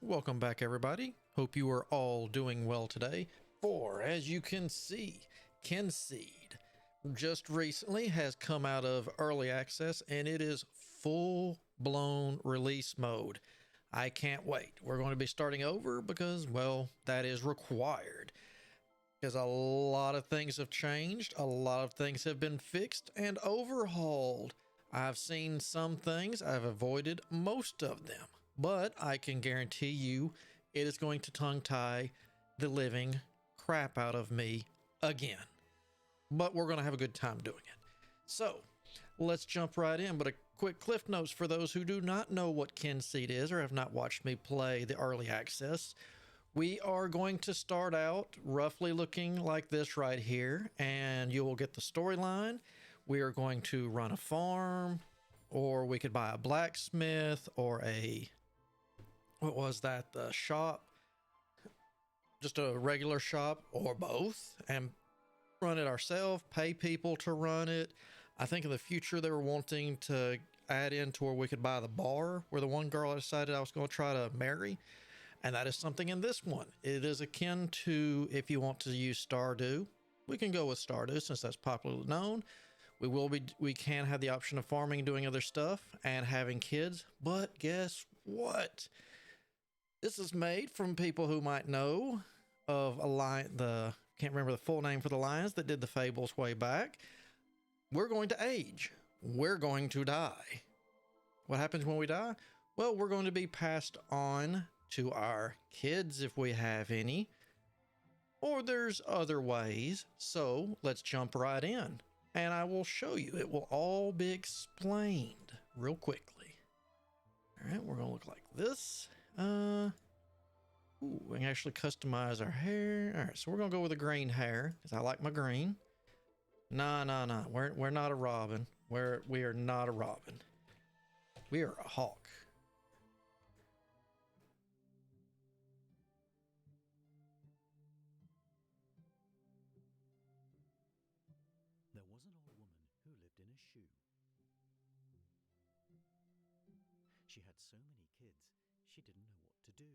Welcome back, everybody. Hope you are all doing well today. For as you can see, Kynseed just recently has come out of early access and it is full blown release mode. I can't wait. We're going to be starting over because, well, that is required. Because a lot of things have changed, a lot of things have been fixed and overhauled. I've seen some things, I've avoided most of them, but I can guarantee you it is going to tongue tie the living crap out of me again. But we're going to have a good time doing it. So let's jump right in. But a quick cliff notes for those who do not know what Kynseed is or have not watched me play the early access. We are going to start out roughly looking like this right here, and you will get the storyline. We are going to run a farm, or we could buy a blacksmith, or what was that, the shop, just a regular shop, or both, and run it ourselves, pay people to run it. I think in the future they were wanting to add in to where we could buy the bar, where the one girl I decided I was going to try to marry. And that is something in this one. It is akin to if you want to use Stardew. We can go with Stardew since that's popularly known. We can have the option of farming, doing other stuff, and having kids. But guess what? This is made from people who might know of can't remember the full name for the Lions that did the Fables way back. We're going to age. We're going to die. What happens when we die? Well, we're going to be passed on to our kids if we have any, or there's other ways. So let's jump right in and I will show you. It will all be explained real quickly. All right, we're gonna look like this. Ooh, we can actually customize our hair. All right, so we're gonna go with a green hair because I like my green. Nah. We're not a robin. We are not a robin. We are a hawk. There was an old woman who lived in a shoe. She had so many kids, she didn't know what to do.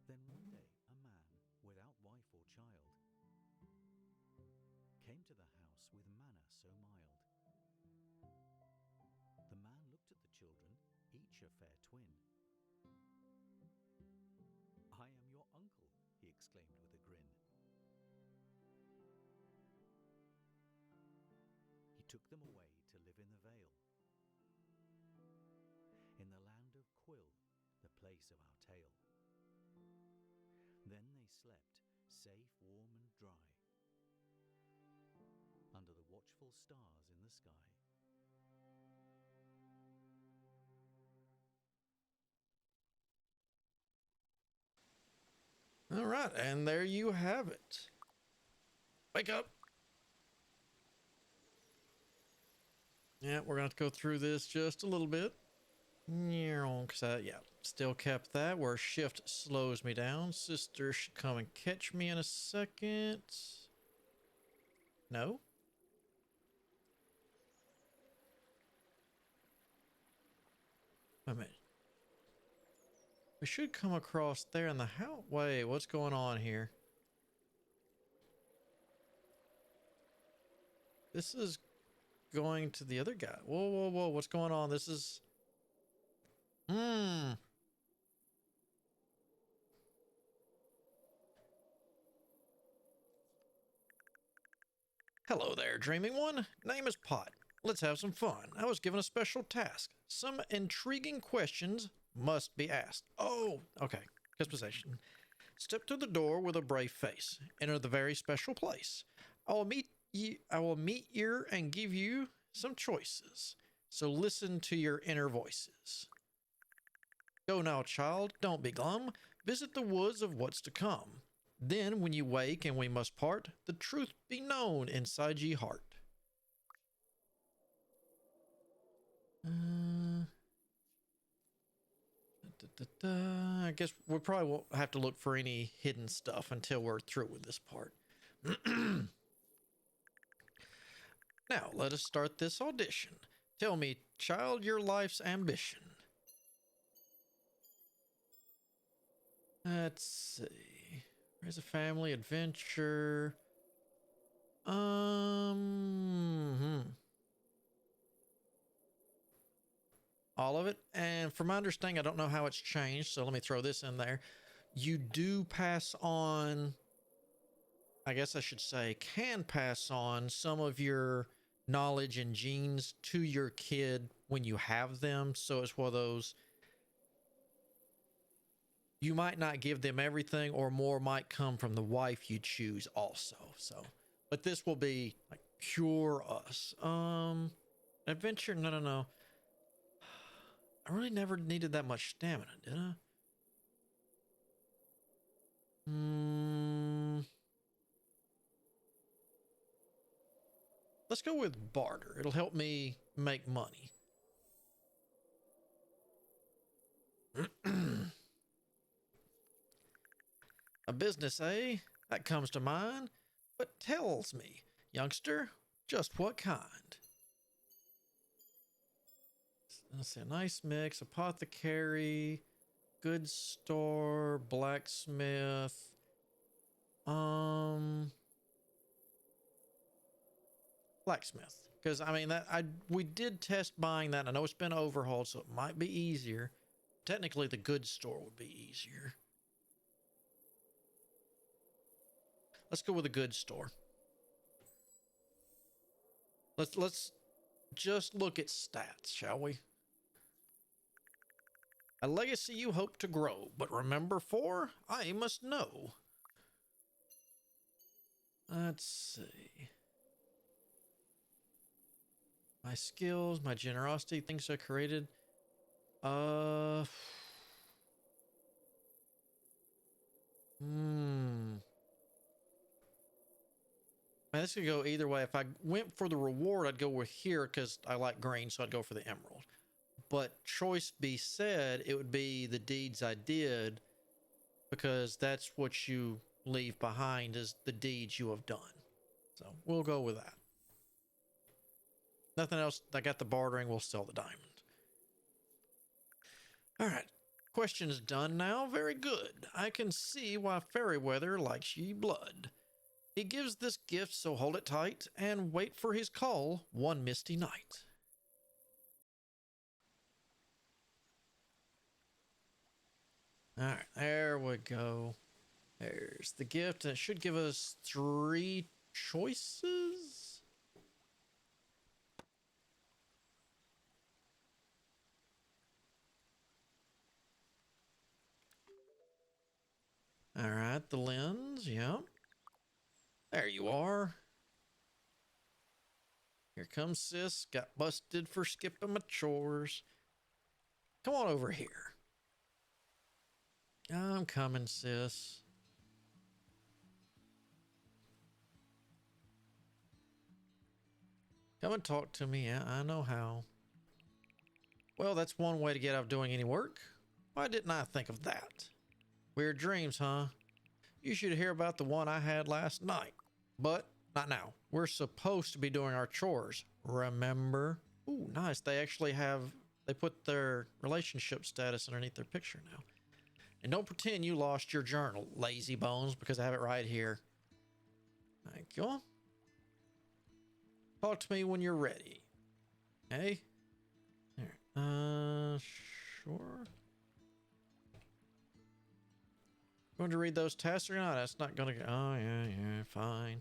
Then one day, a man, without wife or child, came to the house with manna so mild. The man looked at the children, each a fair twin. "I am your uncle," he exclaimed with a grin. He took them away to live in the Vale, in the land of Quill, the place of our tale. Then they slept, safe, warm and dry, under the watchful stars in the sky. All right, and there you have it. Wake up. Yeah, we're going to go through this just a little bit. Because still kept that where shift slows me down. Sister should come and catch me in a second. No? Wait a minute. We should come across there in the house. Wait, what's going on here? This is going to the other guy. Whoa. What's going on? This is... Hello there, dreaming one. Name is Pot. Let's have some fun. I was given a special task. Some intriguing questions must be asked. Oh, okay. Customization. Step to the door with a brave face. Enter the very special place. I will meet you and give you some choices. So listen to your inner voices. Go now, child, don't be glum. Visit the woods of what's to come. Then, when you wake and we must part, the truth be known inside ye heart. I guess we probably won't have to look for any hidden stuff until we're through with this part. Now, let us start this audition. Tell me, child, your life's ambition. Let's see. Raise a family, adventure. Hmm. All of it. And from my understanding, I don't know how it's changed, so let me throw this in there. You do pass on, I guess I should say, can pass on some of your knowledge and genes to your kid when you have them. So it's one of those, you might not give them everything, or more might come from the wife you choose also. So, but this will be like pure us. Adventure, no. I really never needed that much stamina, did I? Let's go with barter. It'll help me make money. A business, eh? That comes to mind, but tells me, youngster, just what kind. Let's see, a nice mix, apothecary, goods store, blacksmith. Blacksmith. Because I mean we did test buying that. I know it's been overhauled, so it might be easier. Technically, the goods store would be easier. Let's go with a goods store. Let's just look at stats, shall we? A legacy you hope to grow, but remember, I must know. Let's see. My skills, my generosity, things I created. Man, this could go either way. If I went for the reward, I'd go with here because I like green, so I'd go for the emerald. But choice be said, it would be the deeds I did, because that's what you leave behind is the deeds you have done. So we'll go with that. Nothing else. I got the bartering. We'll sell the diamond. All right. Question is done now. Very good. I can see why Fairyweather likes ye blood. He gives this gift, so hold it tight and wait for his call one misty night. All right, there we go. There's the gift, and it should give us 3 choices. All right, the lens, yeah. There you are. Here comes sis. Got busted for skipping my chores. Come on over here. I'm coming, sis. Come and talk to me. Yeah, I know how. Well, that's one way to get out of doing any work. Why didn't I think of that? Weird dreams, huh? You should hear about the one I had last night. But not now. We're supposed to be doing our chores, remember? Ooh, nice. They put their relationship status underneath their picture now. And don't pretend you lost your journal, lazy bones, because I have it right here. Thank you. Talk to me when you're ready. Hey? There. Sure. Going to read those tests or not? That's not going to go. Oh, yeah, fine.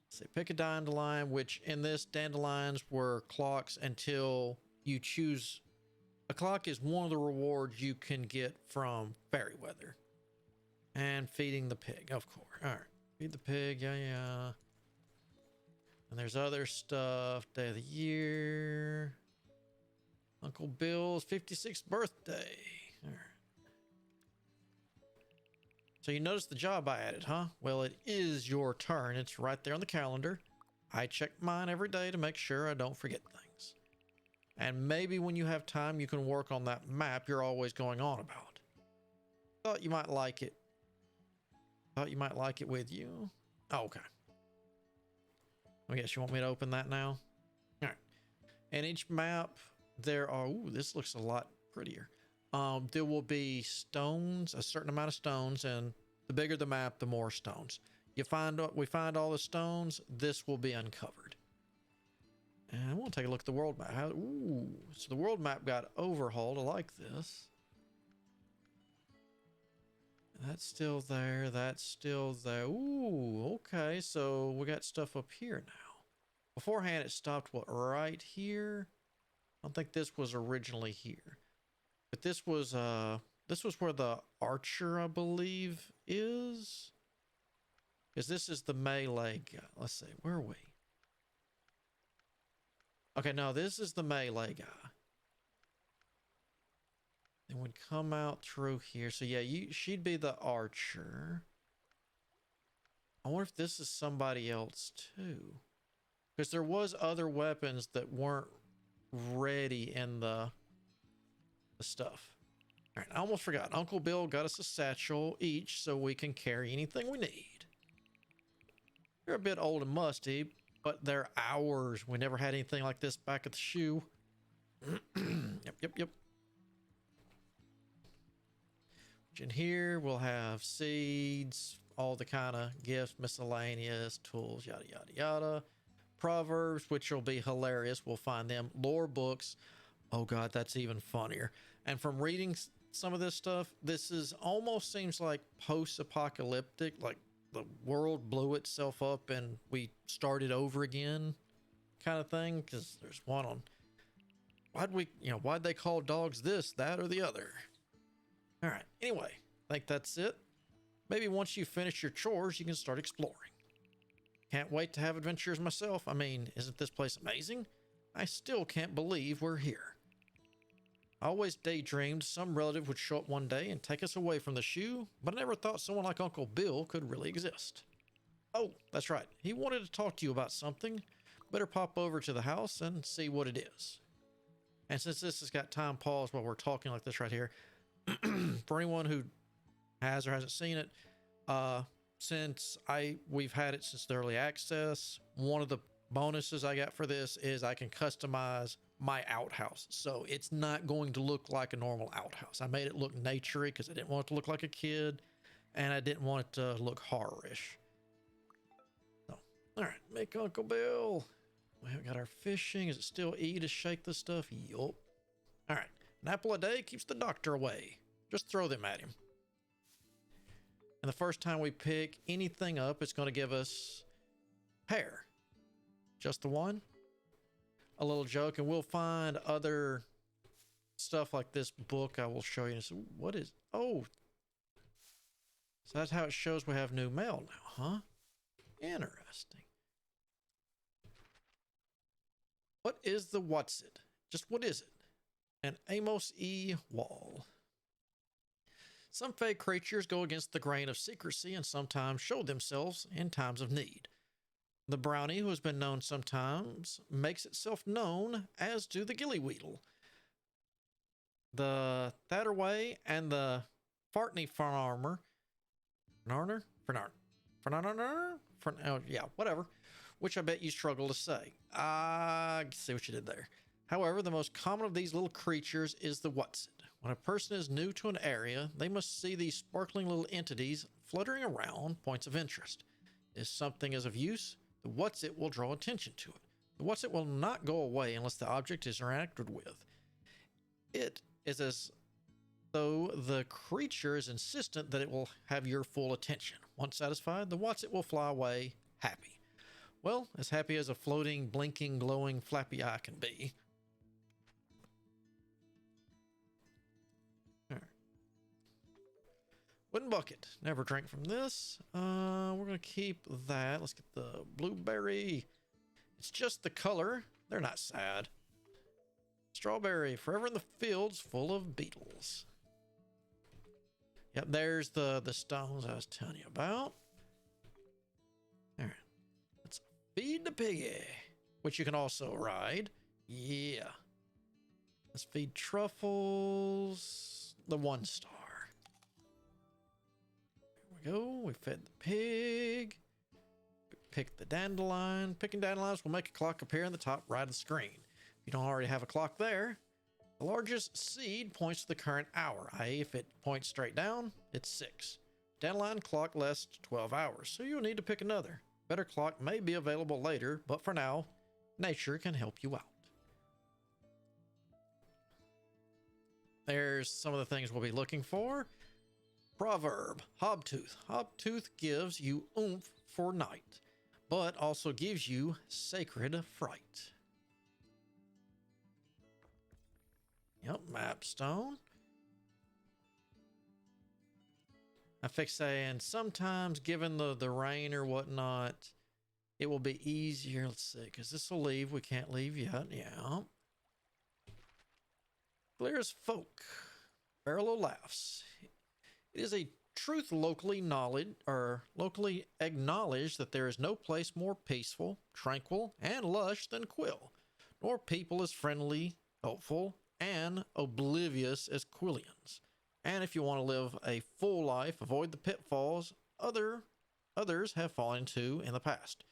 Say pick a dandelion, which in this dandelions were clocks until you choose. A clock is one of the rewards you can get from Fairyweather. And feeding the pig, of course. All right. Feed the pig, yeah. And there's other stuff. Day of the year. Uncle Bill's 56th birthday. All right. So you notice the job I added, huh? Well, it is your turn. It's right there on the calendar. I check mine every day to make sure I don't forget things. And maybe when you have time, you can work on that map you're always going on about. Thought you might like it. Thought you might like it with you. Oh, okay. I guess you want me to open that now? All right. And each map, there are... Ooh, this looks a lot prettier. there will be stones, a certain amount of stones, and the bigger the map, the more stones. We find all the stones, this will be uncovered. And I want to take a look at the world map. Ooh, so the world map got overhauled. I like this. That's still there. That's still there. Ooh, okay. So we got stuff up here now. Beforehand, it stopped, what, right here? I don't think this was originally here. But this was where the archer, I believe, is. Because this is the melee guy. Let's see, where are we? Okay, no, this is the melee guy. And would come out through here. So yeah, she'd be the archer. I wonder if this is somebody else too. Because there was other weapons that weren't ready in the stuff. All right, I almost forgot. Uncle Bill got us a satchel each so we can carry anything we need. They're a bit old and musty, but they're ours. We never had anything like this back at the shoe. Yep. In here, we'll have seeds, all the kind of gifts, miscellaneous, tools, yada, yada, yada. Proverbs, which will be hilarious. We'll find them. Lore books. Oh, God, that's even funnier. And from reading some of this stuff, this is almost seems like post-apocalyptic, like the world blew itself up and we started over again kind of thing. Because there's one on, why'd they call dogs this, that, or the other? All right. Anyway, I think that's it. Maybe once you finish your chores, you can start exploring. Can't wait to have adventures myself. I mean, isn't this place amazing? I still can't believe we're here. I always daydreamed some relative would show up one day and take us away from the shoe, but I never thought someone like Uncle Bill could really exist. Oh, that's right. He wanted to talk to you about something. Better pop over to the house and see what it is. And since this has got time paused while we're talking like this right here, for anyone who has or hasn't seen it, we've had it since the early access, one of the bonuses I got for this is I can customize my outhouse. So it's not going to look like a normal outhouse. I made it look naturey because I didn't want it to look like a kid and I didn't want it to look horror-ish. So, all right, make Uncle Bill. We got our fishing. Is it still E to shake the stuff? Yup. All right. An apple a day keeps the doctor away. Just throw them at him. And the first time we pick anything up, it's going to give us pear. Just the one. A little joke, and we'll find other stuff like this book I will show you. So what is... Oh. So that's how it shows we have new mail now, huh? Interesting. What is the what's it? Just what is it? An Amos E. Wall. Some fey creatures go against the grain of secrecy and sometimes show themselves in times of need. The brownie, who has been known sometimes, makes itself known, as do the gillyweedle. The Thatterway and the Fartney farmer, whatever, which I bet you struggle to say. I see what you did there. However, the most common of these little creatures is the whatsit. When a person is new to an area, they must see these sparkling little entities fluttering around points of interest. If something is of use, the whatsit will draw attention to it. The whatsit will not go away unless the object is interacted with. It is as though the creature is insistent that it will have your full attention. Once satisfied, the whatsit will fly away happy. Well, as happy as a floating, blinking, glowing, flappy eye can be. Wooden bucket. Never drank from this. We're going to keep that. Let's get the blueberry. It's just the color. They're not sad. Strawberry. Forever in the fields full of beetles. Yep, there's the stones I was telling you about. All right. Let's feed the piggy, which you can also ride. Yeah. Let's feed truffles. The 1-star. Go. We fed the pig. Pick the dandelion. Picking dandelions will make a clock appear in the top right of the screen. If you don't already have a clock there, The largest seed points to the current hour, i.e. if it points straight down, it's 6. Dandelion clock lasts 12 hours, so you'll need to pick another. Better clock may be available later, but for now, nature can help you out. There's some of the things we'll be looking for. Proverb, Hobtooth. Hobtooth gives you oomph for night, but also gives you sacred fright. Yep, Mapstone. I fix saying sometimes given the rain or whatnot, it will be easier. Let's see, because this will leave. We can't leave yet. Yeah. Clear as folk. Barrel of laughs. It is a truth locally acknowledged that there is no place more peaceful, tranquil, and lush than Quill, nor people as friendly, helpful, and oblivious as Quillians. And if you want to live a full life, avoid the pitfalls others have fallen into in the past.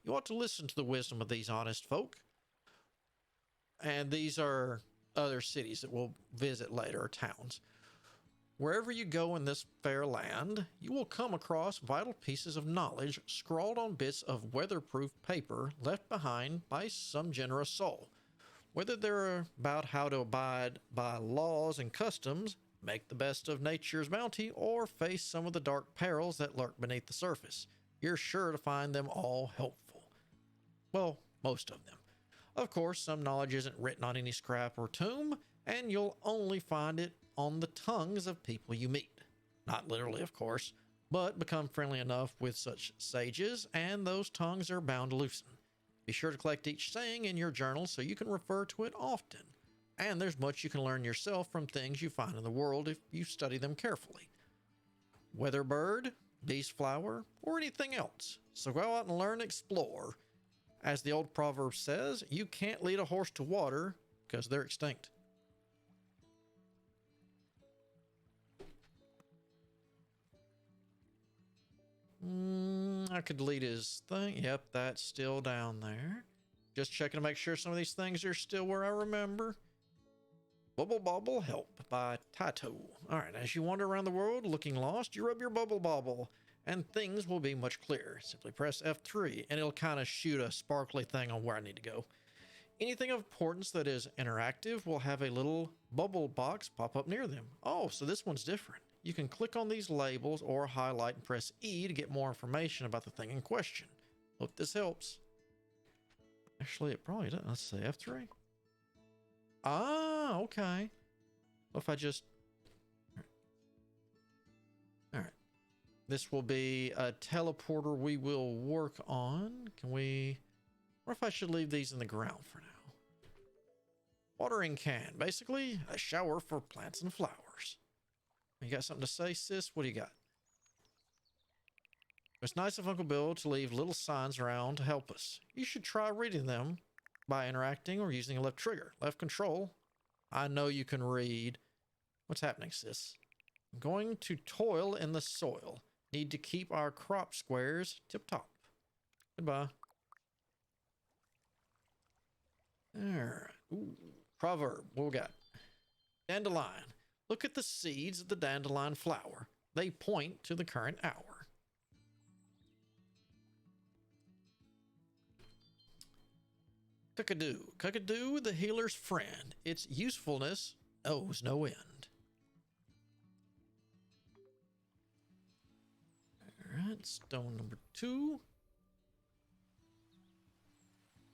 You ought to listen to the wisdom of these honest folk. And these are other cities that we'll visit later, or towns. Wherever you go in this fair land, you will come across vital pieces of knowledge scrawled on bits of weatherproof paper left behind by some generous soul. Whether they're about how to abide by laws and customs, make the best of nature's bounty, or face some of the dark perils that lurk beneath the surface, you're sure to find them all helpful. Well, most of them. Of course, some knowledge isn't written on any scrap or tomb, and you'll only find it on the tongues of people you meet. Not literally, of course, but become friendly enough with such sages, and those tongues are bound to loosen. Be sure to collect each saying in your journal so you can refer to it often. And there's much you can learn yourself from things you find in the world if you study them carefully. Whether bird, beast flower, or anything else. So go out and learn, explore. As the old proverb says, you can't lead a horse to water because they're extinct. I could delete his thing. Yep, that's still down there. Just checking to make sure some of these things are still where I remember. Bubble Bobble Help by Taito. Alright, as you wander around the world looking lost, you rub your bubble bobble, and things will be much clearer. Simply press F3, and it'll kind of shoot a sparkly thing on where I need to go. Anything of importance that is interactive will have a little bubble box pop up near them. Oh, so this one's different. You can click on these labels or highlight and press E to get more information about the thing in question. Hope this helps. Actually, it probably does. Let's say F3. Ah, okay. What if I just... Alright. This will be a teleporter we will work on. Can we... What if I should leave these in the ground for now? Watering can. Basically, a shower for plants and flowers. You got something to say, sis? What do you got? It's nice of Uncle Bill to leave little signs around to help us. You should try reading them by interacting or using a left trigger. Left control. I know you can read. What's happening, sis? I'm going to toil in the soil. Need to keep our crop squares tip-top. Goodbye. Alright. Ooh. Proverb. What we got? Dandelion. Look at the seeds of the dandelion flower. They point to the current hour. Cuckadoo. Cuckadoo, the healer's friend. Its usefulness knows no end. Alright, stone number 2.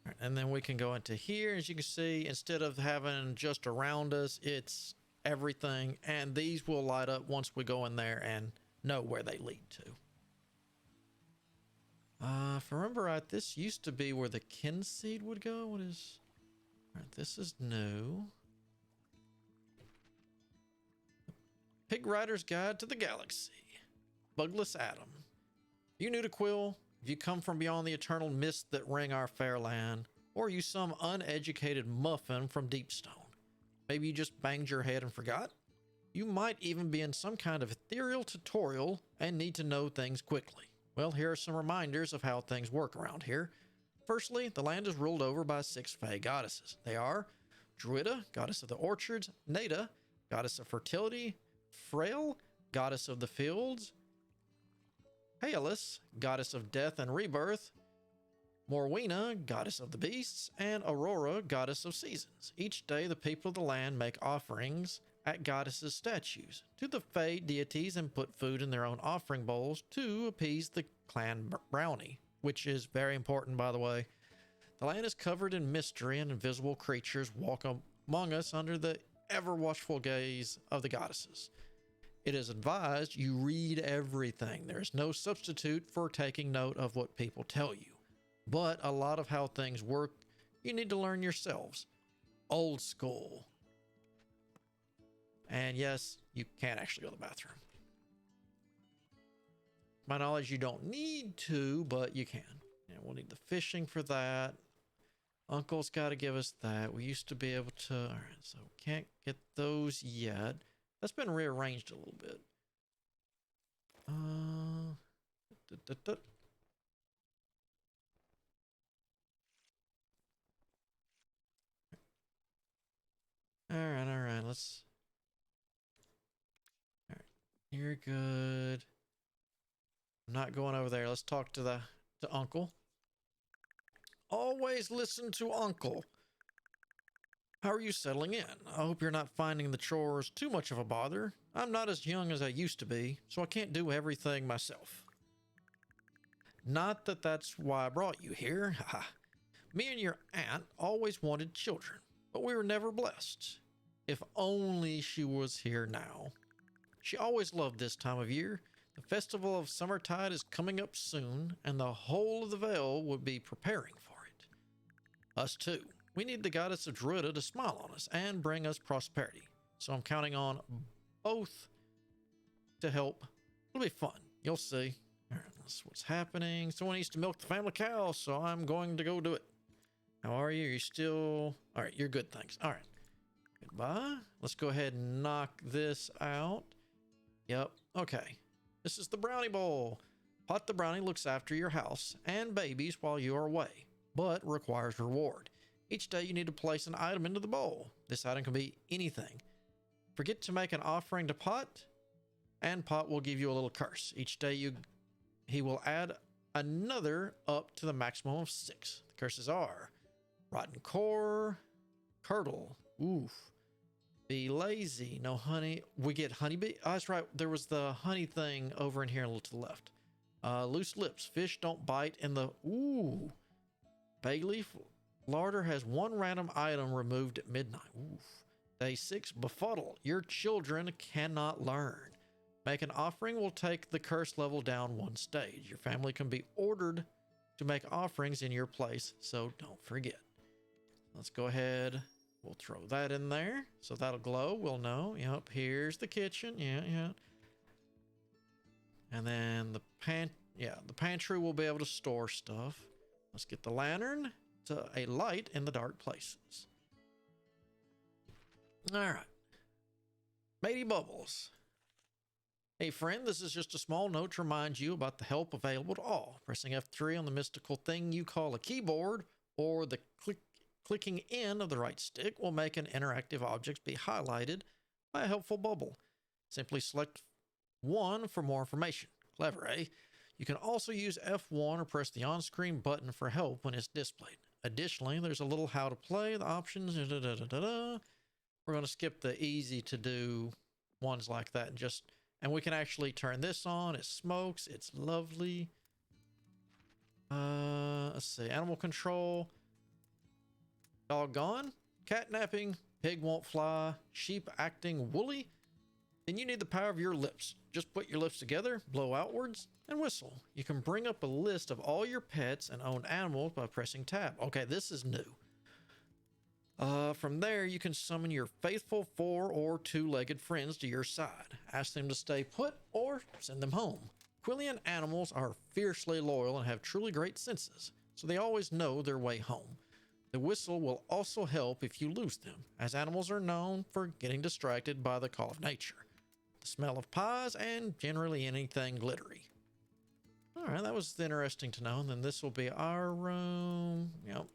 Alright, and then we can go into here. As you can see, instead of having just around us, it's everything, and these will light up once we go in there and know where they lead to. If I remember right, this used to be where the Kynseed would go. What is... Alright, this is new. Pig Rider's Guide to the Galaxy. Bugless Atom. You new to Quill? If you come from beyond the eternal mists that ring our fair land, or you some uneducated muffin from Deepstone. Maybe you just banged your head and forgot. You might even be in some kind of ethereal tutorial and need to know things quickly. Well, here are some reminders of how things work around here. Firstly, the land is ruled over by 6 Fae goddesses. They are Druida, goddess of the orchards. Nada, goddess of fertility. Frail, goddess of the fields. Haelis, goddess of death and rebirth. Morwena, goddess of the beasts, and Aurora, goddess of seasons. Each day, the people of the land make offerings at goddesses' statues to the Fae deities and put food in their own offering bowls to appease the clan brownie, which is very important, by the way. The land is covered in mystery, and invisible creatures walk among us under the ever-watchful gaze of the goddesses. It is advised you read everything. There is no substitute for taking note of what people tell you. But a lot of how things work, you need to learn yourselves. Old school. And yes, you can actually go to the bathroom. To my knowledge, you don't need to, but you can. And we'll need the fishing for that. Uncle's got to give us that. We used to be able to... All right, so we can't get those yet. That's been rearranged a little bit. All right. Let's... All right, you're good. I'm not going over there. Let's talk to Uncle. Always listen to Uncle. How are you settling in? I hope you're not finding the chores too much of a bother. I'm not as young as I used to be, so I can't do everything myself. Not that that's why I brought you here. Me and your aunt always wanted children, but we were never blessed. If only she was here now. She always loved this time of year. The festival of Summertide is coming up soon, and the whole of the Vale would be preparing for it. Us too. We need the goddess of Druida to smile on us and bring us prosperity. So I'm counting on both to help. It'll be fun. You'll see. All right, that's what's happening. Someone needs to milk the family cow, so I'm going to go do it. How are you? Are you still... All right, you're good, thanks. All right. Goodbye. Let's go ahead and knock this out. Yep. Okay. This is the brownie bowl. Pot the brownie looks after your house and babies while you are away, but requires reward. Each day you need to place an item into the bowl. This item can be anything. Forget to make an offering to Pot, and Pot will give you a little curse. Each day he will add another up to the maximum of 6. The curses are rotten core, curdle, oof, be lazy, no honey. We get honeybee. Oh, that's right. There was the honey thing over in here a little to the left. Loose lips. Fish don't bite in the... Ooh. Bay leaf. Larder has 1 random item removed at midnight. Oof. Day 6. Befuddle. Your children cannot learn. Make an offering will take the curse level down 1 stage. Your family can be ordered to make offerings in your place, so don't forget. Let's go ahead. We'll throw that in there, so that'll glow. We'll know. Yep, here's the kitchen. Yeah. And then the pantry will be able to store stuff. Let's get the lantern to a light in the dark places. All right. Matey Bubbles. Hey friend, this is just a small note to remind you about the help available to all. Pressing F3 on the mystical thing you call a keyboard, or the clicking in of the right stick, will make an interactive object be highlighted by a helpful bubble. Simply select 1 for more information. Clever, eh? You can also use F1 or press the on-screen button for help when it's displayed. Additionally, there's a little how to play, the options, We're going to skip the easy to do ones like that and we can actually turn this on. It smokes. It's lovely. Let's see. Animal control. Dog gone. Cat napping. Pig won't fly. Sheep acting woolly. Then you need the power of your lips. Just put your lips together, blow outwards, and whistle. You can bring up a list of all your pets and owned animals by pressing tab. Okay, this is new. From there, you can summon your faithful 4 or 2-legged friends to your side. Ask them to stay put or send them home. Quillian animals are fiercely loyal and have truly great senses, so they always know their way home. The whistle will also help if you lose them, as animals are known for getting distracted by the call of nature, the smell of pies, and generally anything glittery. All right, that was interesting to know. And then this will be our room. Yep.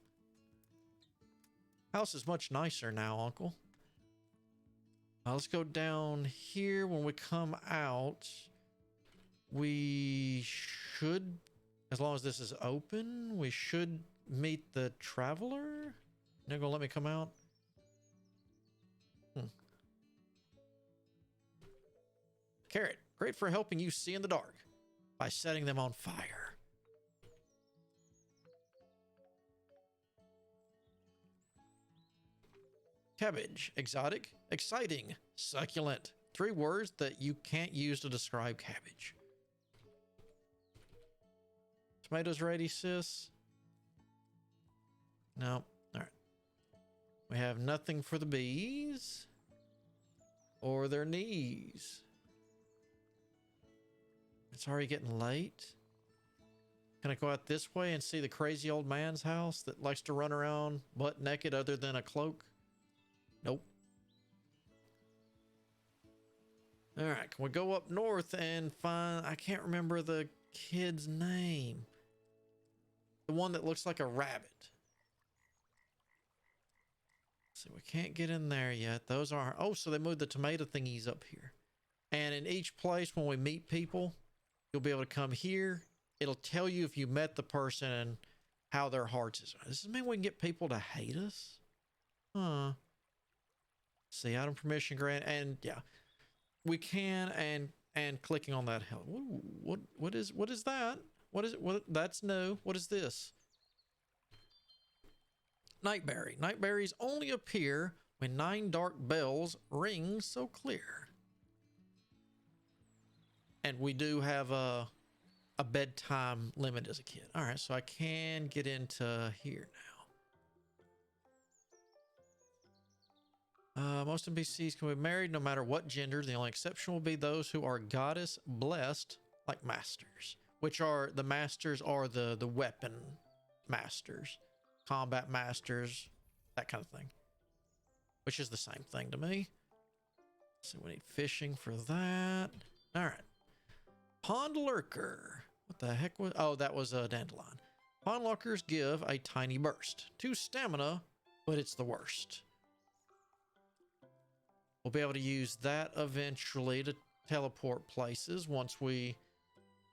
House is much nicer now, Uncle. Let's go down here. When we come out, we should, as long as this is open, we should meet the traveler. They're gonna let me come out. Carrot, great for helping you see in the dark by setting them on fire. Cabbage, exotic, exciting, succulent. 3 words that you can't use to describe cabbage. Tomatoes ready, sis? No. All right. We have nothing for the bees or their knees. It's already getting late. Can I go out this way and see the crazy old man's house that likes to run around butt naked other than a cloak? Nope. All right, can we go up north and find, I can't remember the kid's name. The one that looks like a rabbit. See, we can't get in there yet. Those are, oh, so they moved the tomato thingies up here. And in each place when we meet people, you'll be able to come here. It'll tell you if you met the person and how their hearts is. Does this mean we can get people to hate us? Huh. See, item permission grant, and yeah, we can, and clicking on that help. What is that? What is it? What, that's new. What is this? Nightberry. Nightberries only appear when 9 dark bells ring so clear. And we do have a bedtime limit as a kid. All right, so I can get into here now. Most NPCs can be married no matter what gender. The only exception will be those who are goddess blessed, like masters, which are the masters are the weapon masters, combat masters, that kind of thing, which is the same thing to me. So we need fishing for that. All right. Pond lurker. What the heck was, oh, that was a dandelion. Pond lurkers give a tiny burst. 2 stamina, but it's the worst. We'll be able to use that eventually to teleport places once we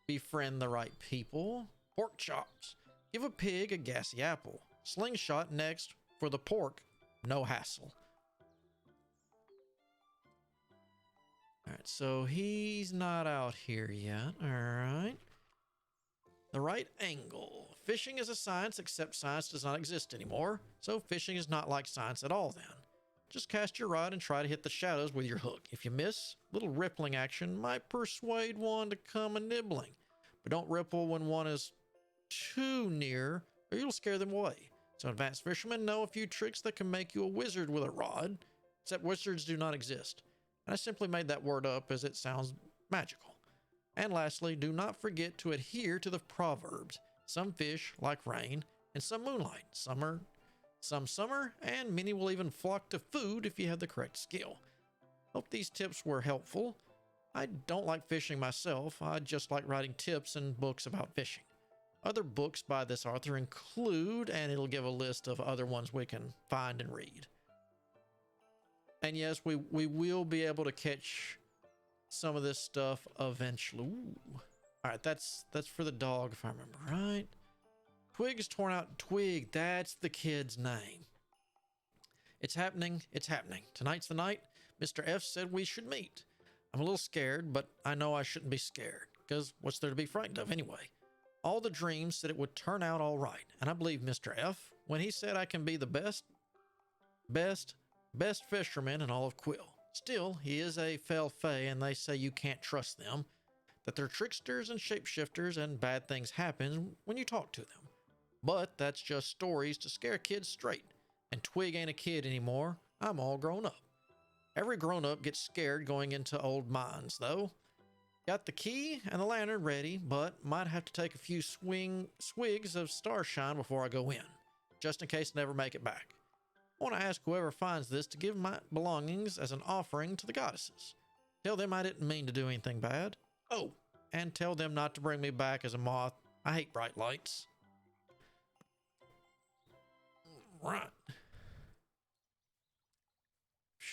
befriend the right people. Pork chops. Give a pig a gassy apple. Slingshot next for the pork. No hassle. All right, so he's not out here yet. All right. The right angle. Fishing is a science, except science does not exist anymore. So fishing is not like science at all then. Just cast your rod and try to hit the shadows with your hook. If you miss, little rippling action might persuade one to come a nibbling. But don't ripple when one is too near, or you'll scare them away. So advanced fishermen know a few tricks that can make you a wizard with a rod, except wizards do not exist. And I simply made that word up as it sounds magical. And lastly, do not forget to adhere to the proverbs. Some fish like rain, and some moonlight. Some summer, and many will even flock to food if you have the correct skill. Hope these tips were helpful. I don't like fishing myself. I just like writing tips and books about fishing. Other books by this author include, and it'll give a list of other ones we can find and read. And yes, we will be able to catch some of this stuff eventually. Ooh. All right, that's for the dog, if I remember right. Twig's torn out. Twig, that's the kid's name. It's happening. It's happening. Tonight's the night. Mr. F said we should meet. I'm a little scared, but I know I shouldn't be scared, because what's there to be frightened of anyway? All the dreams said it would turn out all right, and I believe Mr. F when he said I can be the best fisherman in all of Quill. Still, he is a fell fae, and they say you can't trust them, that they're tricksters and shapeshifters, and bad things happen when you talk to them. But that's just stories to scare kids straight, and Twig ain't a kid anymore. I'm all grown up. Every grown-up gets scared going into old mines, though. Got the key and the lantern ready, but might have to take a few swigs of starshine before I go in, just in case I never make it back. I want to ask whoever finds this to give my belongings as an offering to the goddesses. Tell them I didn't mean to do anything bad. Oh, and tell them not to bring me back as a moth. I hate bright lights. Right.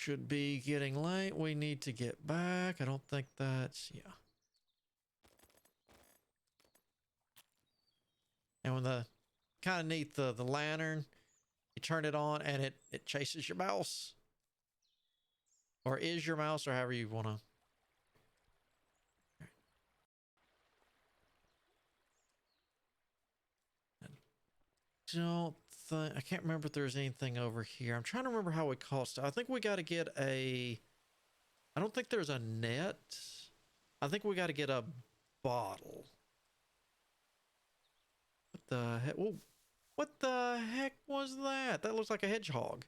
should be getting late. We need to get back. I don't think that's, yeah. And when the, kind of neat, the lantern, you turn it on and it chases your mouse. Or is your mouse, or however you want to. Don't think, I can't remember if there's anything over here. I'm trying to remember how we caught stuff. I think we got to get a, I don't think there's a net. I think we got to get a bottle. What the heck? Whoa. What the heck was that? That looks like a hedgehog.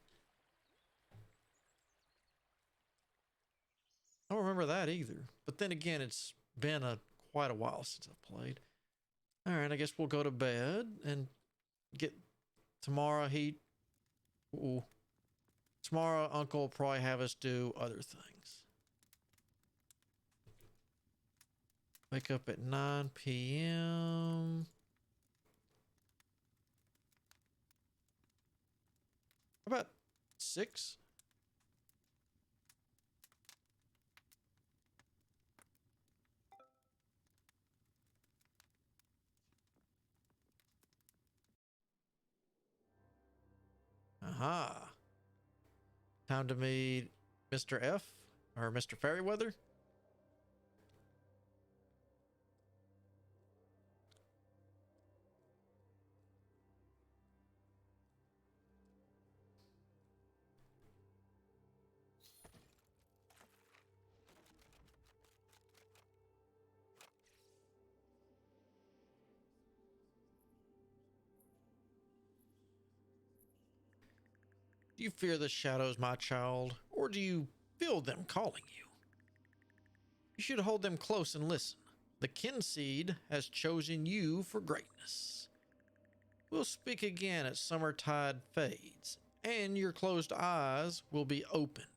I don't remember that either. But then again, it's been quite a while since I've played. All right, I guess we'll go to bed and get tomorrow. Tomorrow Uncle will probably have us do other things. Wake up at 9 p.m. How about 6? Aha. Time to meet Mr. F or Mr. Fairyweather. Do you fear the shadows, my child, or do you feel them calling you? You should hold them close and listen. The Kynseed has chosen you for greatness. We'll speak again as summertide fades, and your closed eyes will be opened.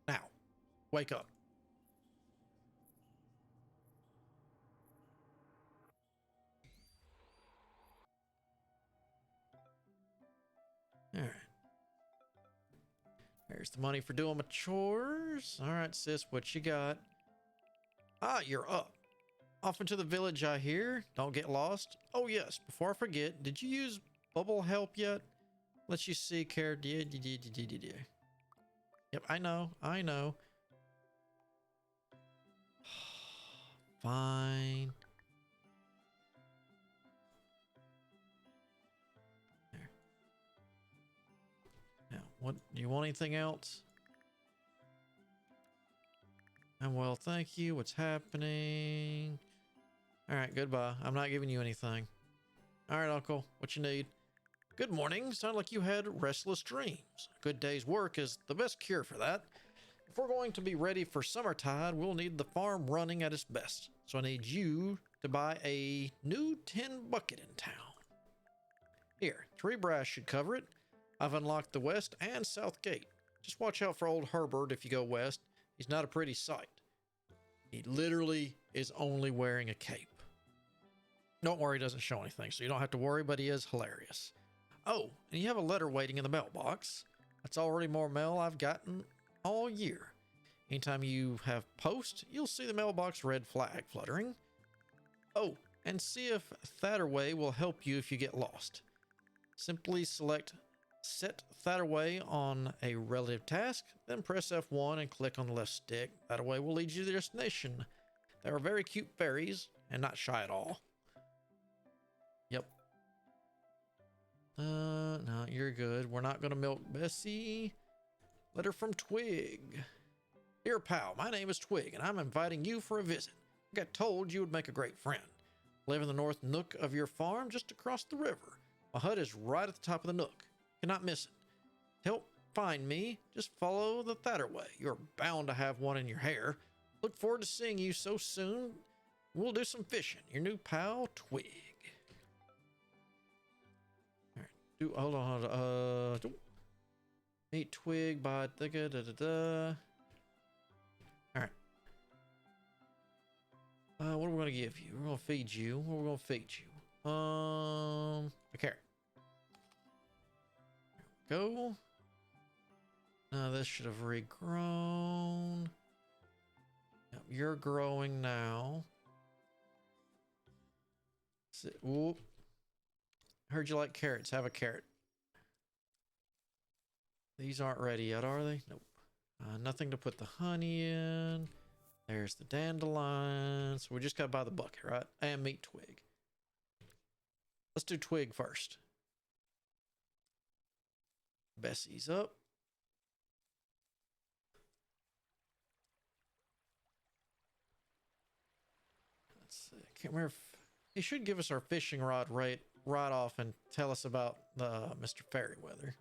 Now, wake up. All right. There's the money for doing my chores. All right, sis, what you got? Ah, you're up. Off into the village, I hear. Don't get lost. Oh, yes, before I forget, did you use bubble help yet? Let you see, care. Yep, I know. Fine. There. Now, what do you want anything else? I'm well, thank you. What's happening? All right, goodbye. I'm not giving you anything. All right, Uncle, what you need? Good morning. Sound like you had restless dreams. A good day's work is the best cure for that. If we're going to be ready for summertide, we'll need the farm running at its best. So I need you to buy a new tin bucket in town. Here, 3 brass should cover it. I've unlocked the west and south gate. Just watch out for old Herbert if you go west. He's not a pretty sight. He literally is only wearing a cape. Don't worry, he doesn't show anything, so you don't have to worry, but he is hilarious. Oh, and you have a letter waiting in the mailbox. That's already more mail I've gotten all year. Anytime you have post, you'll see the mailbox red flag fluttering. Oh, and see if Thatterway will help you if you get lost. Simply select Set Thatterway on a relative task, then press F1 and click on the left stick. Thatterway will lead you to the destination. They are very cute fairies and not shy at all. Yep. No, you're good. We're not gonna milk Bessie. Letter from Twig. Dear pal, my name is Twig, and I'm inviting you for a visit. I got told you would make a great friend. Live in the north nook of your farm just across the river. My hut is right at the top of the nook. Cannot miss it. To help find me, just follow the Thatterway. You're bound to have one in your hair. Look forward to seeing you so soon. We'll do some fishing. Your new pal, Twig. All right. Hold on. Meet Twig by da-da-da-da-da. All right. What are we gonna give you? We're gonna feed you. What are we gonna feed you? A carrot. There we go. Now this should have regrown. Yep, you're growing now. Whoop. Heard you like carrots. Have a carrot. These aren't ready yet, are they? Nope. Nothing to put the honey in. There's the dandelion. So we just got to buy the bucket, right? And meat twig. Let's do twig first. Bessie's up. Let's see. I can't remember if he should give us our fishing rod right off and tell us about Mr. Fairyweather.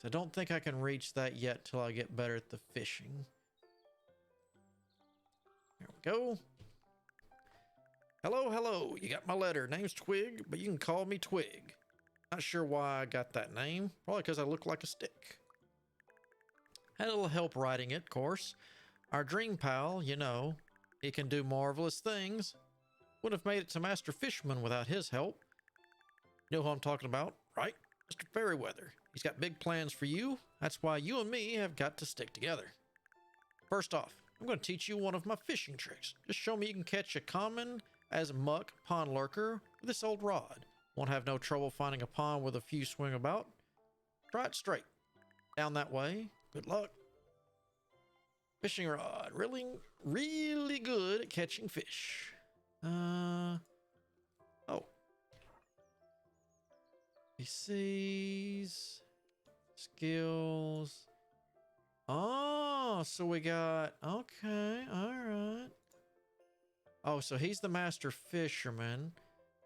So I don't think I can reach that yet till I get better at the fishing. There we go. Hello, hello. You got my letter. Name's Twig, but you can call me Twig. Not sure why I got that name. Probably because I look like a stick. Had a little help writing it, of course. Our dream pal, you know, he can do marvelous things. Wouldn't have made it to Master Fisherman without his help. You know who I'm talking about, right? Mr. Fairyweather. He's got big plans for you. That's why you and me have got to stick together. First off, I'm going to teach you one of my fishing tricks. Just show me you can catch a common as muck pond lurker with this old rod. Won't have no trouble finding a pond with a few swing about. Try it straight. Down that way. Good luck. Fishing rod. Really, really good at catching fish. Oh. PCs. Skills. Oh, so we got... Okay, alright. Oh, so he's the master fisherman.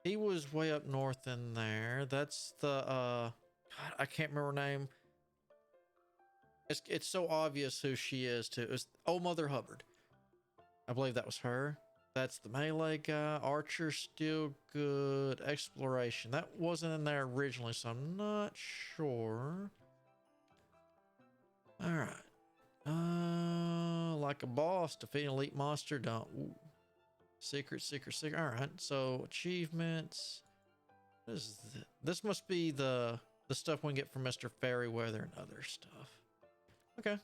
He was way up north in there. That's the, God, I can't remember her name. It's so obvious who she is, too. It's Old Mother Hubbard. I believe that was her. That's the melee guy. Archer, still good. Exploration. That wasn't in there originally, so I'm not sure. Alright. Like a boss, defeat an elite monster. Don't. Ooh. Secret. Alright, so achievements. What is this? This must be the stuff we can get from Mr. Fairyweather and other stuff. Okay.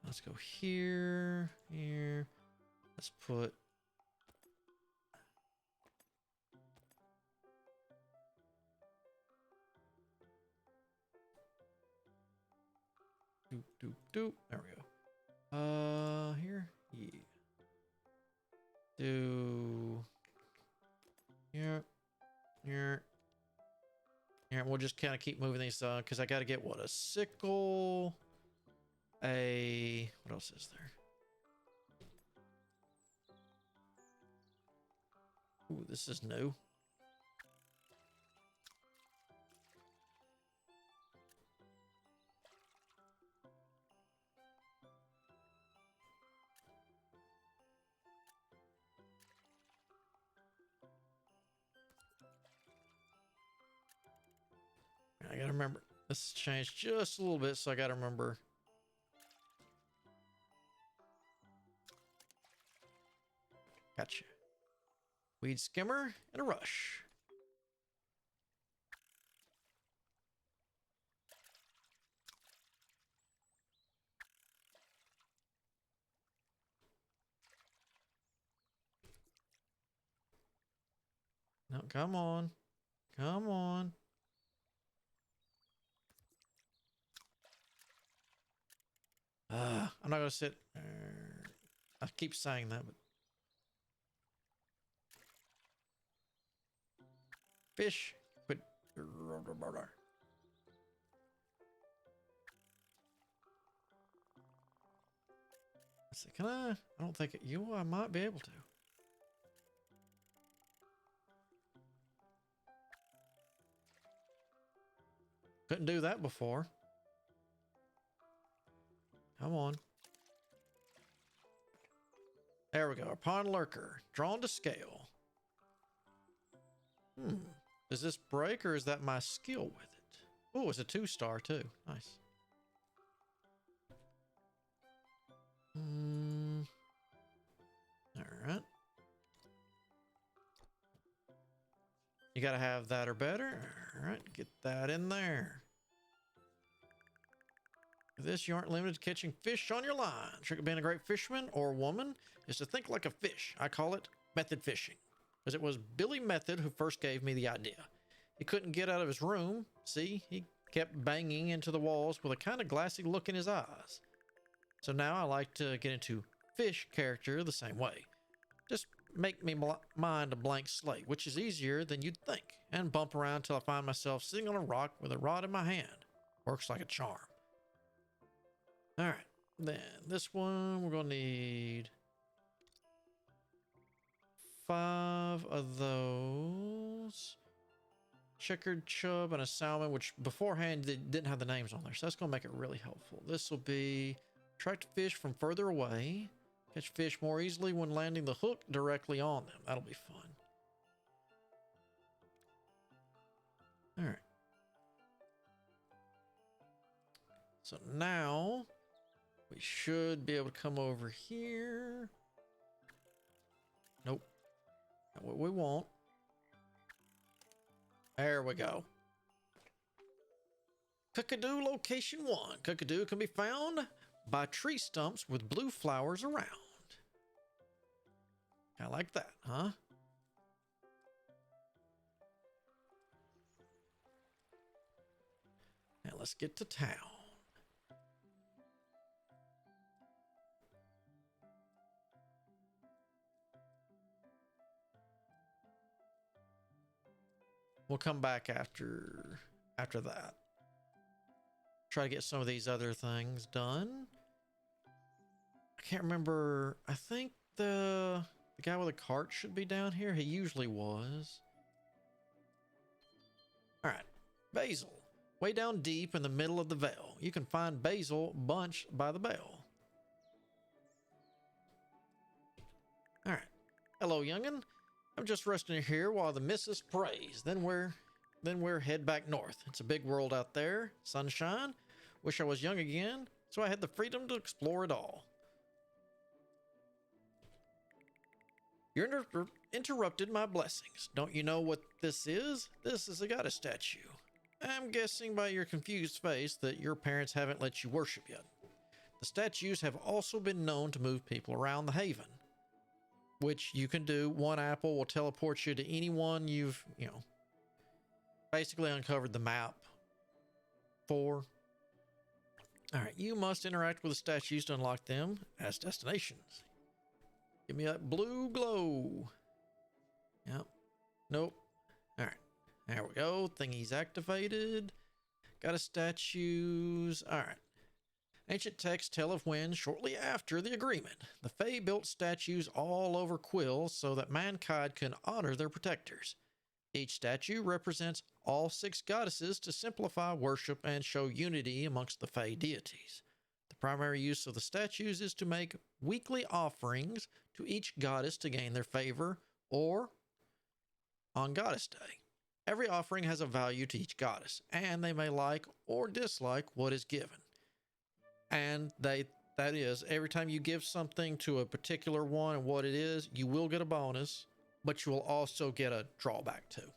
Let's go here. Let's put... There we go. Here? Yeah. Do... Here. We'll just kind of keep moving these because I got to get, what, a sickle... What else is there? Ooh, this is new. I gotta remember. This has changed just a little bit, so I gotta remember. Gotcha. Weed skimmer and a rush. No, come on. Come on. I'm not gonna sit. I keep saying that, but fish. But let's see. Can I? I don't think I might be able to. Couldn't do that before. Come on. There we go. A pond lurker. Drawn to scale. Does this break or is that my skill with it? Oh, it's a 2-star too. Nice. Alright. You got to have that or better. All right, get that in there. For this, you aren't limited to catching fish on your line. Trick of being a great fisherman or woman is to think like a fish. I call it method fishing, because it was Billy Method who first gave me the idea. He couldn't get out of his room. See, he kept banging into the walls with a kind of glassy look in his eyes. So now I like to get into fish character the same way. Just make me mind a blank slate, which is easier than you'd think, and bump around till I find myself sitting on a rock with a rod in my hand. Works like a charm. All right, then this one we're gonna need 5 of those. Checkered chub and a salmon, which beforehand they didn't have the names on there, so that's gonna make it really helpful. This will be attract fish from further away. Catch fish more easily when landing the hook directly on them. That'll be fun. All right. So now we should be able to come over here. Nope. Not what we want. There we go. Cockadoo location 1. Cockadoo can be found by tree stumps with blue flowers around. I like that, huh? Now let's get to town. We'll come back after that. Try to get some of these other things done. I can't remember. I think the guy with the cart should be down here. He usually was. All right. Basil. Way down deep in the middle of the vale. You can find basil bunched by the bell. All right. Hello, youngin'. I'm just resting here while the missus prays. Then we're head back north. It's a big world out there. Sunshine. Wish I was young again, so I had the freedom to explore it all. You interrupted my blessings. Don't you know what this is? This is a goddess statue. I'm guessing by your confused face that your parents haven't let you worship yet. The statues have also been known to move people around the haven, which you can do. One apple will teleport you to anyone you've, basically uncovered the map for. All right, you must interact with the statues to unlock them as destinations. Give me that blue glow. Yep. Nope. All right. There we go. Thingy's activated. Got a statues. All right. Ancient texts tell of when, shortly after the agreement, the Fae built statues all over Quill so that mankind can honor their protectors. Each statue represents all 6 goddesses to simplify worship and show unity amongst the Fae deities. The primary use of the statues is to make weekly offerings to each goddess to gain their favor, or on Goddess Day. Every offering has a value to each goddess, and they may like or dislike what is given. And that is, every time you give something to a particular one and what it is, you will get a bonus, but you will also get a drawback too.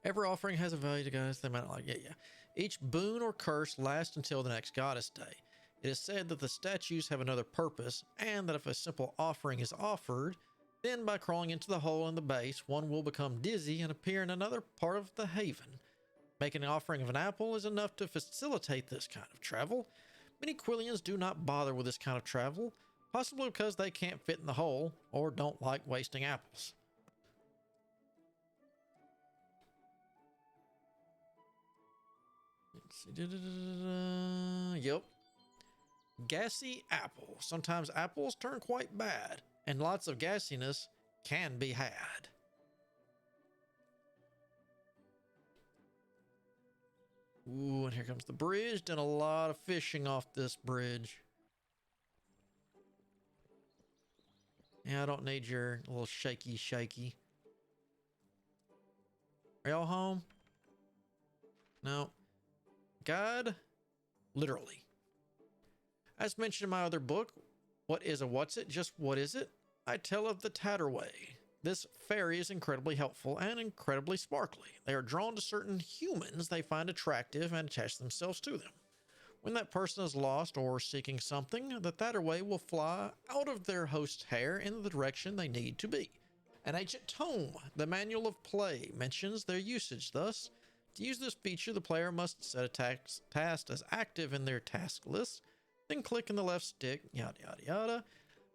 Every offering has a value to goddess. They might like, yeah. Each boon or curse lasts until the next Goddess Day. It is said that the statues have another purpose, and that if a simple offering is offered, then by crawling into the hole in the base, one will become dizzy and appear in another part of the haven. Making an offering of an apple is enough to facilitate this kind of travel. Many Quillians do not bother with this kind of travel, possibly because they can't fit in the hole or don't like wasting apples. Yep. Gassy apple. Sometimes apples turn quite bad, and lots of gassiness can be had. Ooh, and here comes the bridge. Done a lot of fishing off this bridge. Yeah, I don't need your little shaky. Are y'all home? No. God, literally. As mentioned in my other book, What is a What's It? Just what is it? I tell of the Tatterway. This fairy is incredibly helpful and incredibly sparkly. They are drawn to certain humans they find attractive and attach themselves to them. When that person is lost or seeking something, the Thatterway will fly out of their host's hair in the direction they need to be. An ancient tome, the Manual of Play, mentions their usage thus. To use this feature, the player must set a task as active in their task list, then click in the left stick, yada yada yada.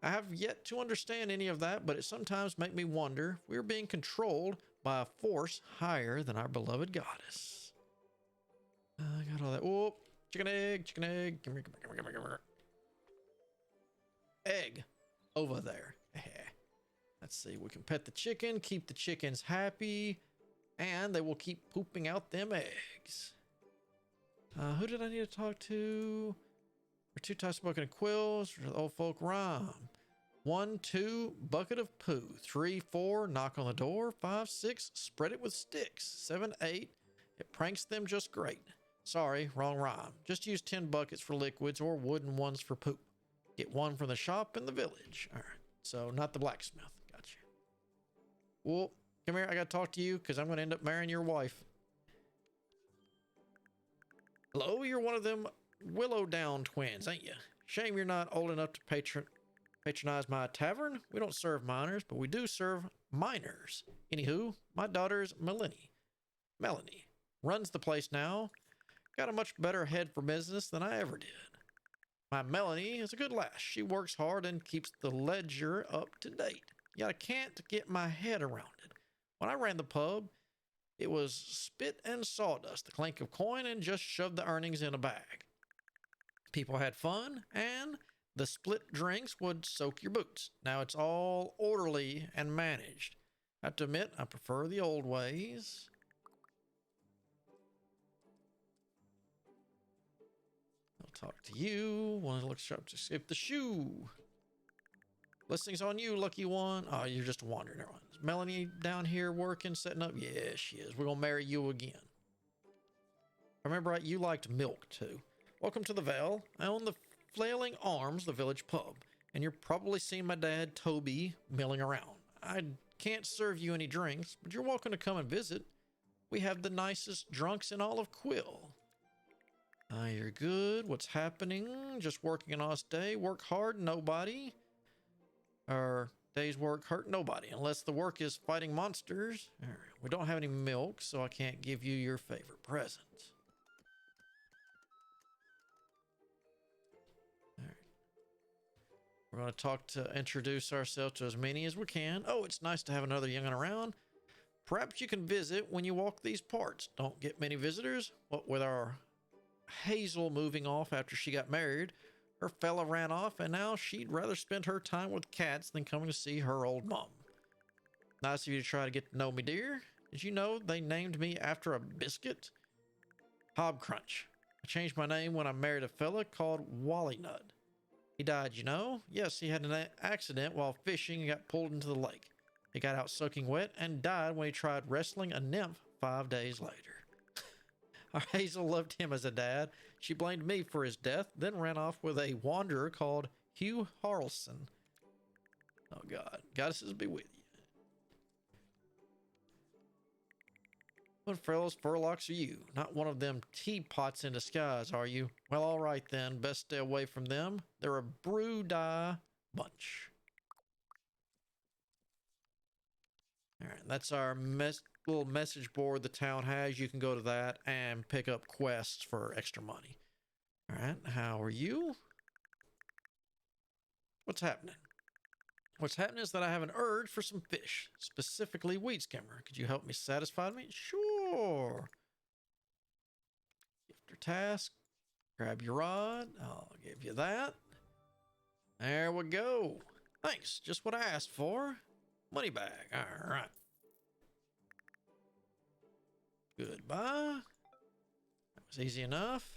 I have yet to understand any of that, but it sometimes makes me wonder if we're being controlled by a force higher than our beloved goddess. I got all that. Whoop. Chicken egg. Come here, come here, come here, come here, come here. Egg. Over there. Let's see. We can pet the chicken, keep the chickens happy, and they will keep pooping out them eggs. Who did I need to talk to? Or 2 types of bucket of quills. The old folk rhyme. 1, 2, bucket of poo. 3, 4, knock on the door. 5, 6, spread it with sticks. 7, 8, it pranks them just great. Sorry, wrong rhyme. Just use 10 buckets for liquids or wooden ones for poop. Get 1 from the shop in the village. All right, so not the blacksmith. Gotcha. Well, come here. I got to talk to you because I'm going to end up marrying your wife. Hello, you're one of them Willow Down twins, ain't you? Shame you're not old enough to patronize my tavern. We don't serve minors, but we do serve minors. Anywho, my daughter's Melanie runs the place now. Got a much better head for business than I ever did. My Melanie is a good lass. She works hard and keeps the ledger up to date. Yet I can't get my head around it. When I ran the pub, it was spit and sawdust, the clink of coin, and just shoved the earnings in a bag. People had fun, and the split drinks would soak your boots. Now it's all orderly and managed. I have to admit, I prefer the old ways. I'll talk to you. Want to look sharp to skip the shoe. Blessings on you, lucky one. Oh, you're just a wanderer. Never mind. Is Melanie down here working, setting up? Yeah, she is. We're going to marry you again. I remember right, you liked milk, too. Welcome to the Vale. I own the Flailing Arms, the village pub, and you're probably seen my dad, Toby, milling around. I can't serve you any drinks, but you're welcome to come and visit. We have the nicest drunks in all of Quill. You're good. What's happening? Just working an honest day. Work hard, nobody. Our day's work hurt nobody, unless the work is fighting monsters. We don't have any milk, so I can't give you your favorite present. We're going to talk to introduce ourselves to as many as we can. Oh, it's nice to have another young'un around. Perhaps you can visit when you walk these parts. Don't get many visitors. What with our Hazel moving off after she got married, her fella ran off, and now she'd rather spend her time with cats than coming to see her old mom. Nice of you to try to get to know me, dear. Did you know they named me after a biscuit? Hobcrunch. I changed my name when I married a fella called Wallynud. He died, you know? Yes, he had an accident while fishing and got pulled into the lake. He got out soaking wet and died when he tried wrestling a nymph 5 days later. Our Hazel loved him as a dad. She blamed me for his death, then ran off with a wanderer called Hugh Harrelson. Oh, God. Goddesses be with you. What fellows furlocks are you? Not one of them teapots in disguise, are you? Well, all right then. Best stay away from them. They're a brew-die bunch. All right, that's our little message board the town has. You can go to that and pick up quests for extra money. All right, how are you? What's happening? What's happening is that I have an urge for some fish, specifically weed skimmer. Could you help me satisfy me? Sure. Gift or task. Grab your rod. I'll give you that. There we go. Thanks. Just what I asked for. Money bag. All right. Goodbye. That was easy enough.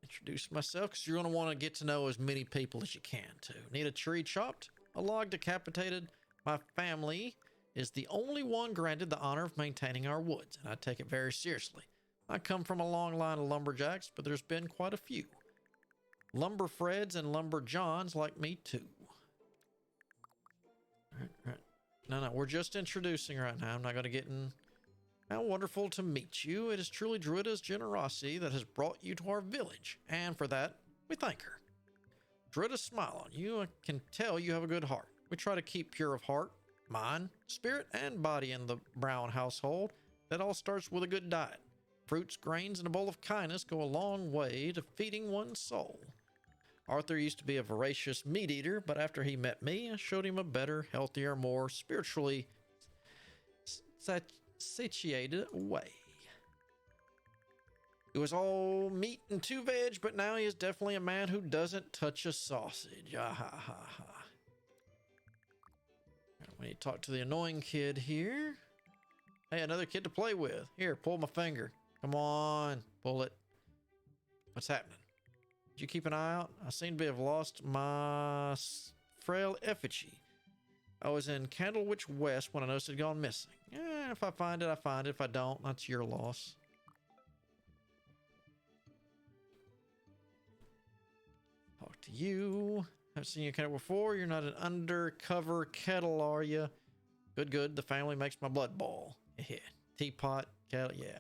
Introduce myself because you're going to want to get to know as many people as you can too. Need a tree chopped? A log decapitated? My family is the only one granted the honor of maintaining our woods, and I take it very seriously. I come from a long line of lumberjacks, but there's been quite a few. Lumber Freds and Lumber Johns like me too. All right. No, we're just introducing right now. I'm not going to get in. How wonderful to meet you. It is truly Druida's generosity that has brought you to our village, and for that, we thank her. Druida, smile on you. I can tell you have a good heart. We try to keep pure of heart, mind, spirit, and body in the Brown household. That all starts with a good diet. Fruits, grains, and a bowl of kindness go a long way to feeding one's soul. Arthur used to be a voracious meat eater, but after he met me, I showed him a better, healthier, more spiritually satiated way. He was all meat and 2 veg, but now he is definitely a man who doesn't touch a sausage. Ah ha ha ha. We need to talk to the annoying kid here. Hey, another kid to play with. Here, pull my finger. Come on, pull it. What's happening? Did you keep an eye out? I seem to have lost my frail effigy. I was in Candlewich West when I noticed it had gone missing. If I find it, I find it. If I don't, that's your loss. Talk to you. Haven't seen you kettle before. You're not an undercover kettle, are you? Good, good. The family makes my blood boil. Yeah. Teapot, kettle, yeah.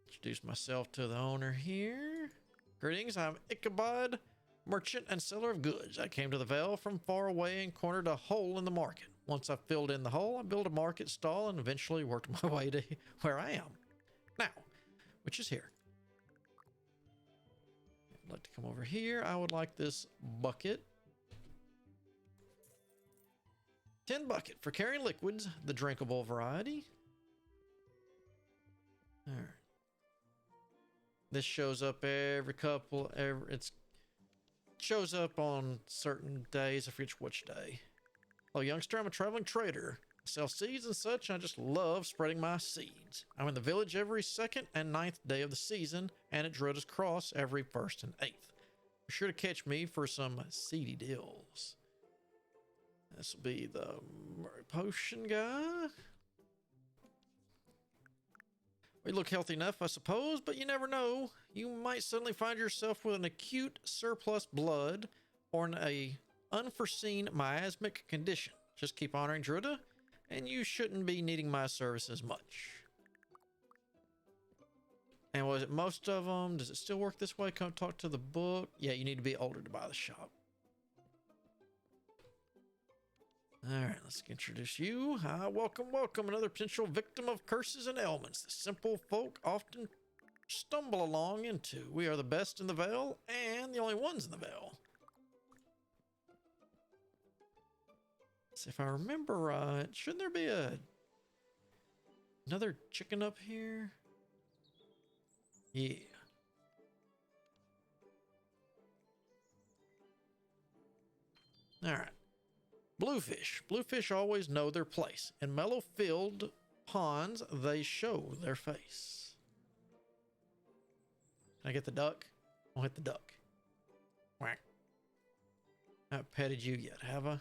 Introduce myself to the owner here. Greetings, I'm Ichabod, merchant and seller of goods. I came to the Vale from far away and cornered a hole in the market. Once I filled in the hole, I built a market stall and eventually worked my way to where I am now, which is here. I'd like to come over here. I would like this bucket. 10 bucket for carrying liquids, the drinkable variety. All right. This shows up it shows up on certain days. I forget which day. Hello, youngster. I'm a traveling trader. I sell seeds and such. And I just love spreading my seeds. I'm in the village every 2nd and 9th day of the season, and at Druida's Cross every 1st and 8th. Be sure to catch me for some seedy deals. This will be the potion guy. We look healthy enough, I suppose, but you never know. You might suddenly find yourself with an acute surplus blood or an unforeseen miasmic condition. Just keep honoring Druida, and you shouldn't be needing my services much. And was it most of them? Does it still work this way? Come talk to the book. Yeah, you need to be older to buy the shop. All right, let's introduce you. Welcome, welcome. Another potential victim of curses and ailments the simple folk often stumble along into. We are the best in the Vale and the only ones in the Vale. So if I remember right, shouldn't there be another chicken up here? Yeah. All right. Bluefish. Bluefish always know their place. In mellow-filled ponds, they show their face. Can I get the duck? I'll hit the duck. Quack. I haven't petted you yet, have I?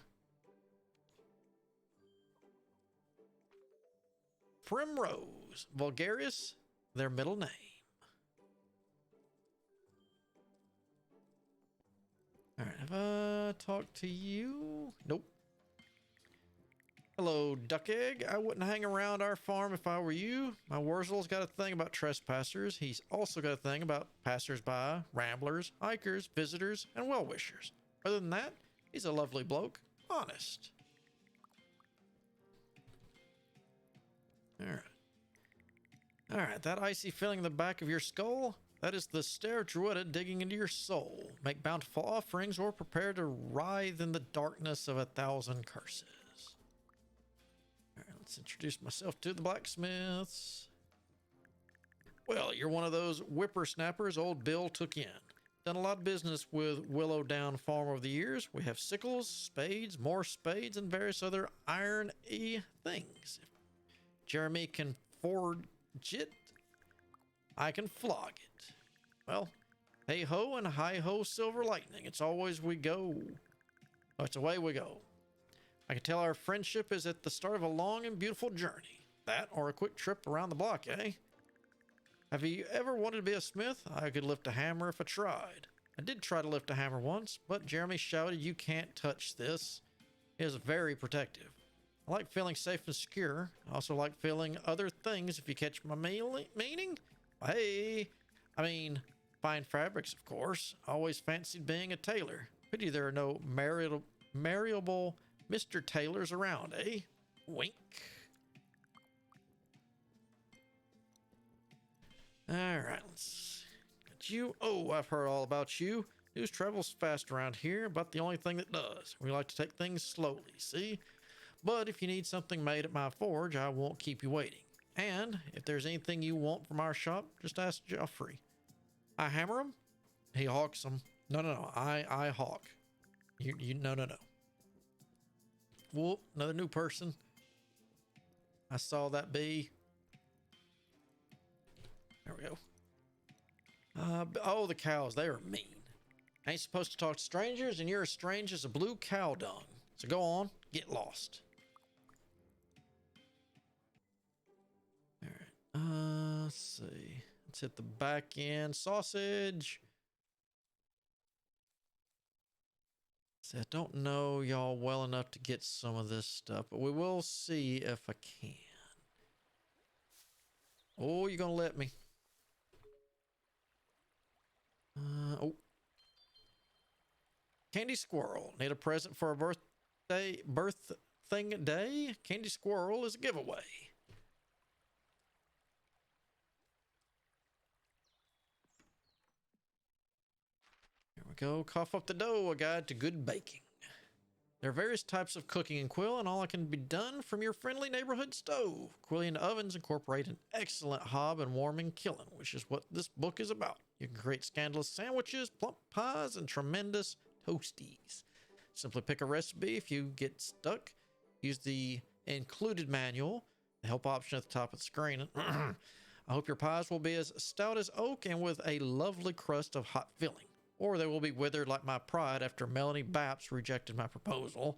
Primrose. Vulgaris, their middle name. All right, have I talked to you? Nope. Hello, duck egg. I wouldn't hang around our farm if I were you. My Wurzel's got a thing about trespassers. He's also got a thing about passers-by, ramblers, hikers, visitors, and well-wishers. Other than that, he's a lovely bloke. Honest. All right. All right, that icy feeling in the back of your skull, that is the stare of Druida digging into your soul. Make bountiful offerings or prepare to writhe in the darkness of 1,000 curses. All right, let's introduce myself to the blacksmiths. Well, you're one of those whippersnappers old Bill took in. Done a lot of business with Willow Down Farm over the years. We have sickles, spades, more spades, and various other iron-y things. If Jeremy can forge it, I can flog it. Well, hey ho and hi ho, silver lightning. It's always we go. Oh, it's away we go. I can tell our friendship is at the start of a long and beautiful journey. That or a quick trip around the block, eh? Have you ever wanted to be a smith? I could lift a hammer if I tried. I did try to lift a hammer once, but Jeremy shouted, "You can't touch this." It is very protective. I like feeling safe and secure. I also like feeling other things, if you catch my meaning. Hey, I mean, fine fabrics, of course. I always fancied being a tailor. Pity there are no marriable Mr. Tailors around, eh? Wink. Alright, let's get you. Oh, I've heard all about you. News travels fast around here, about the only thing that does. We like to take things slowly, see? But if you need something made at my forge, I won't keep you waiting. And if there's anything you want from our shop, just ask Joffrey. I hammer him, he hawks them. No. I hawk. No. Whoop, another new person. I saw that bee. There we go. Oh, the cows, they are mean. I ain't supposed to talk to strangers, and you're as strange as a blue cow dung. So go on, get lost. All right. Let's see. Let's hit the back end. Sausage. See, I don't know y'all well enough to get some of this stuff, but we will see if I can. Oh, you're gonna let me. Oh. Candy squirrel. Need a present for a birth thing day? Candy squirrel is a giveaway. Here we go. Cough up the dough, a guide to good baking. There are various types of cooking in Quill, and all that can be done from your friendly neighborhood stove. Quillian ovens incorporate an excellent hob and warming kiln, which is what this book is about. You can create scandalous sandwiches, plump pies, and tremendous toasties. Simply pick a recipe if you get stuck. Use the included manual, the help option at the top of the screen. I hope your pies will be as stout as oak and with a lovely crust of hot filling. Or they will be withered like my pride after Melanie Baps rejected my proposal.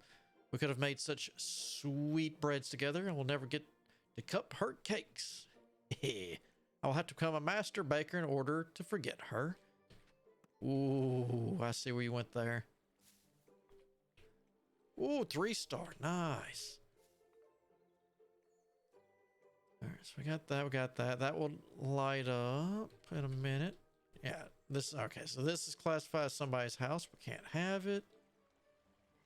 We could have made such sweet breads together and we'll never get to cup her cakes. I'll have to become a master baker in order to forget her. Ooh, I see where you went there. Ooh, 3-star. Nice. All right, so we got that. That will light up in a minute. Yeah, this, okay, so this is classified as somebody's house. We can't have it.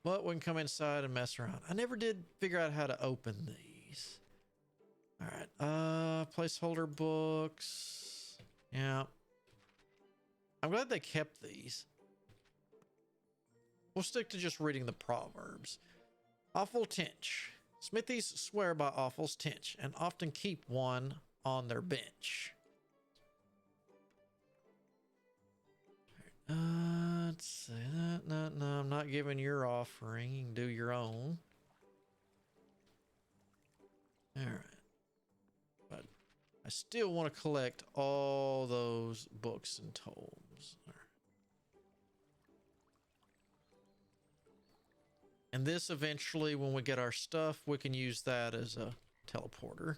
But we can come inside and mess around. I never did figure out how to open these. All right, placeholder books. Yeah. I'm glad they kept these. We'll stick to just reading the proverbs. Awful Tinch. Smithies swear by Awful's Tinch and often keep one on their bench. Let's see that. No, I'm not giving your offering. You can do your own. All right. But I still want to collect all those books and tomes. All right. And this eventually, when we get our stuff, we can use that as a teleporter.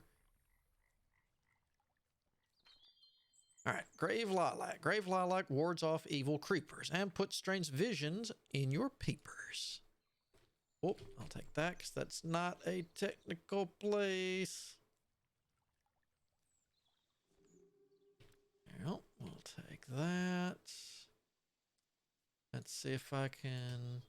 All right, Grave Lilac. Grave Lilac wards off evil creepers and puts strange visions in your peepers. Oh, I'll take that because that's not a technical place. Well, we'll take that. Let's see if I can...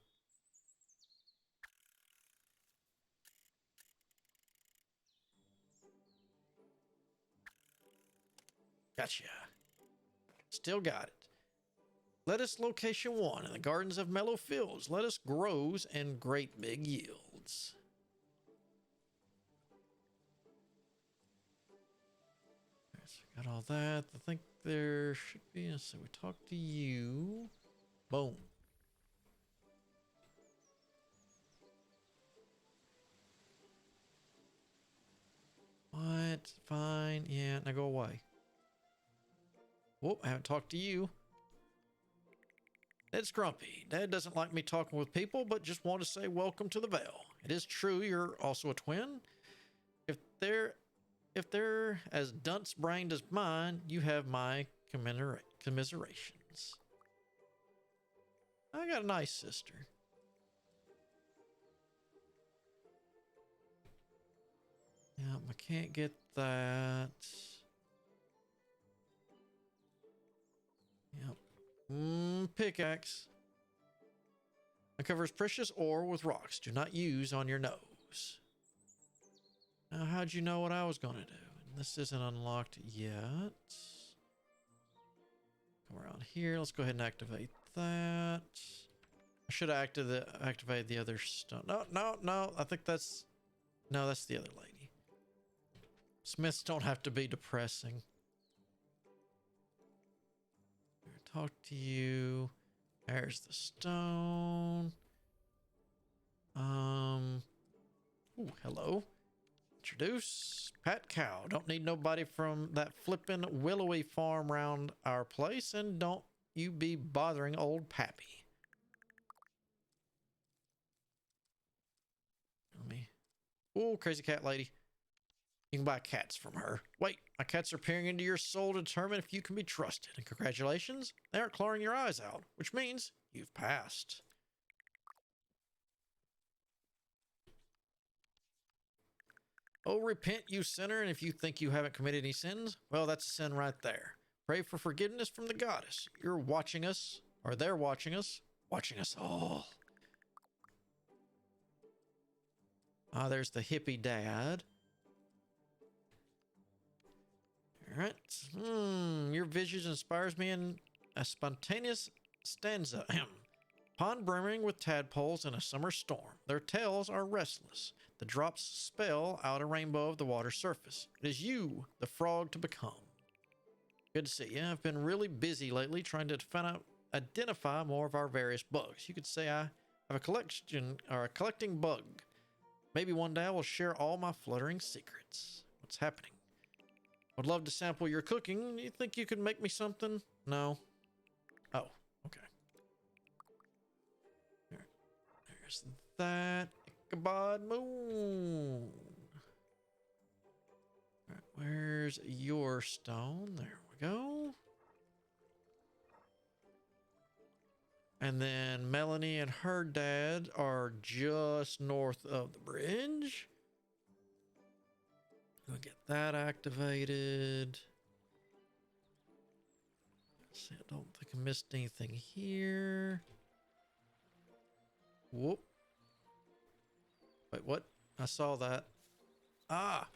Gotcha. Still got it. Lettuce location 1 in the gardens of mellow fields. Lettuce grows in great big yields. Right, so we got all that. I think there should be. So we talked to you. Boom. What? Fine. Yeah. Now go away. Whoop, I haven't talked to you. Ned's grumpy. Dad doesn't like me talking with people, but just want to say welcome to the Vale. It is true you're also a twin. If they're as dunce-brained as mine, you have my commiserations. I got a nice sister. Yep, I can't get that. Yep. Pickaxe. Uncovers precious ore with rocks. Do not use on your nose. Now, how'd you know what I was going to do? This isn't unlocked yet. Come around here. Let's go ahead and activate that. I should have activated the other stone. No. I think that's... No, that's the other lady. Smiths don't have to be depressing. Talk to you. There's the stone. Ooh, hello. Introduce Pat Cow. Don't need nobody from that flippin' willowy farm round our place, and don't you be bothering old Pappy. Let me... Ooh, crazy cat lady. You can buy cats from her. Wait, my cats are peering into your soul to determine if you can be trusted. And congratulations, they aren't clawing your eyes out, which means you've passed. Oh, repent, you sinner, and if you think you haven't committed any sins, well, that's a sin right there. Pray for forgiveness from the goddess. You're watching us, or they're watching us all. Ah, there's the hippie dad. All right. Your vision inspires me in a spontaneous stanza. Pond brimming with tadpoles in a summer storm. Their tails are restless. The drops spell out a rainbow of the water surface. It is you, the frog to become. Good to see you. I've been really busy lately trying to identify more of our various bugs. You could say I have a collecting bug. Maybe one day I will share all my fluttering secrets. What's happening? Would love to sample your cooking. You think you could make me something? No. Oh, okay. There's that. Ichabod Moon. All right, where's your stone? There we go. And then Melanie and her dad are just north of the bridge. We'll get that activated. Let's see, I don't think I missed anything here. Whoop. Wait, what? I saw that. Ah.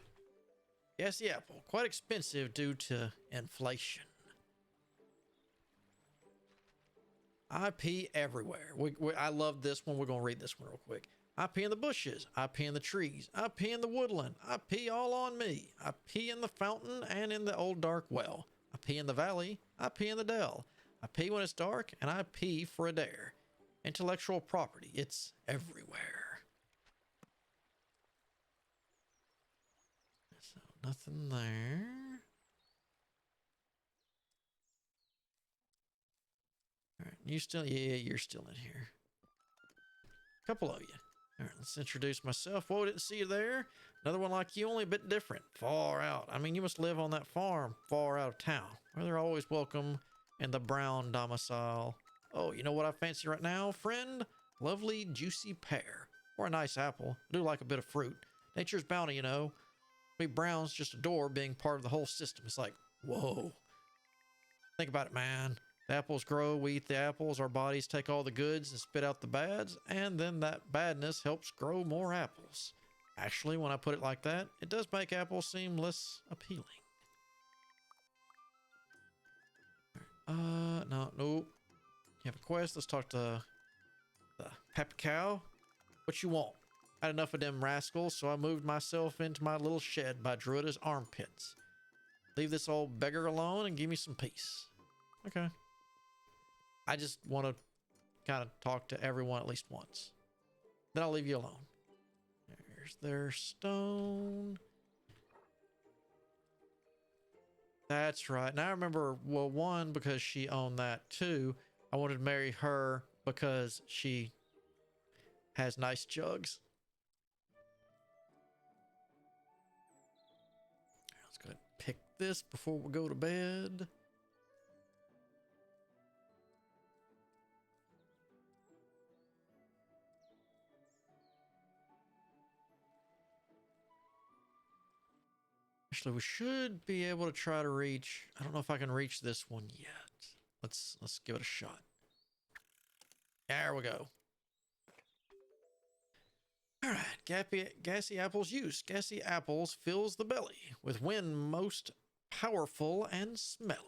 Yes, the apple. Quite expensive due to inflation. I pee everywhere. I love this one. We're going to read this one real quick. I pee in the bushes. I pee in the trees. I pee in the woodland. I pee all on me. I pee in the fountain and in the old dark well. I pee in the valley. I pee in the dell. I pee when it's dark, and I pee for a dare. Intellectual property. It's everywhere. So nothing there. All right, you still, yeah, you're still in here. Couple of you. All right, let's introduce myself. Whoa, didn't see you there. Another one like you, only a bit different. Far out. I mean, you must live on that farm far out of town, where they're always welcome in the brown domicile. Oh, you know what I fancy right now, friend? Lovely, juicy pear. Or a nice apple. I do like a bit of fruit. Nature's bounty, you know. We browns just adore being part of the whole system. It's like, whoa. Think about it, man. The apples grow, we eat the apples, our bodies take all the goods and spit out the bads, and then that badness helps grow more apples. Actually, when I put it like that, it does make apples seem less appealing. No, nope. You have a quest? Let's talk to the Pep Cow. What you want? I had enough of them rascals, so I moved myself into my little shed by Druida's armpits. Leave this old beggar alone and give me some peace. Okay. I just want to kind of talk to everyone at least once. Then I'll leave you alone. There's their stone. That's right. Now I remember, well, one, because she owned that. Two, I wanted to marry her because she has nice jugs. Let's go ahead and pick this before we go to bed. Actually, we should be able to try to reach. I don't know if I can reach this one yet. Let's give it a shot. There we go. All right, gassy apples use. Gassy apples fills the belly with wind most powerful and smelly.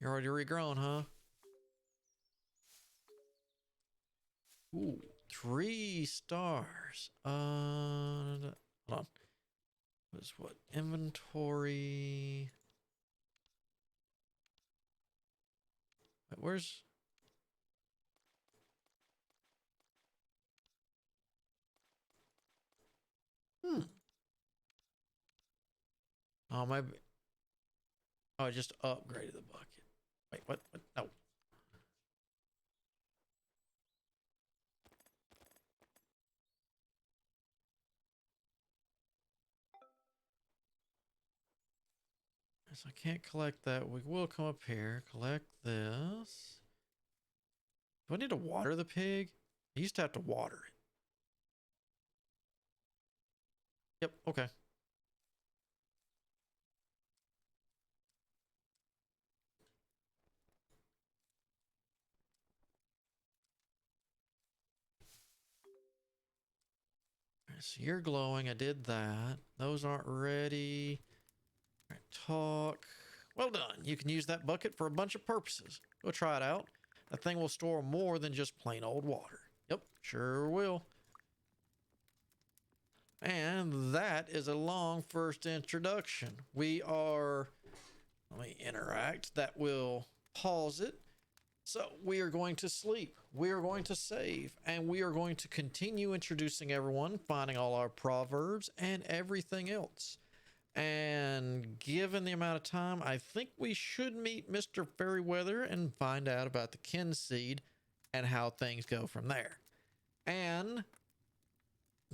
You're already regrown, huh? Ooh, 3 stars. Hold on. What? Inventory. Wait, where's... Oh, maybe... Oh, I just upgraded the bucket. Wait, what? No. So I can't collect that. We will come up here, collect this. Do I need to water the pig? I used to have to water it. Yep, okay. All right, so you're glowing. I did that. Those aren't ready. All right, talk. Well done. You can use that bucket for a bunch of purposes. Go try it out. That thing will store more than just plain old water. Yep, sure will. And that is a long first introduction. Let me interact. That will pause it. So we are going to sleep. We are going to save. And we are going to continue introducing everyone, finding all our proverbs and everything else. And given the amount of time, I think we should meet Mr. Fairyweather and find out about the Kynseed and how things go from there. And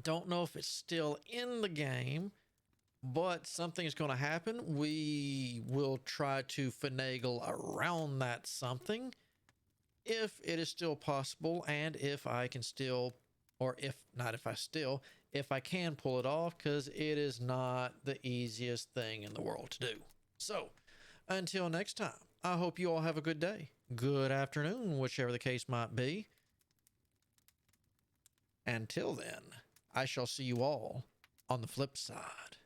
don't know if it's still in the game, but something is going to happen. We will try to finagle around that something if it is still possible, and if I can still, or if not, if I can pull it off, because it is not the easiest thing in the world to do. So until next time, I hope you all have a good day, good afternoon, whichever the case might be. Until then, I shall see you all on the flip side.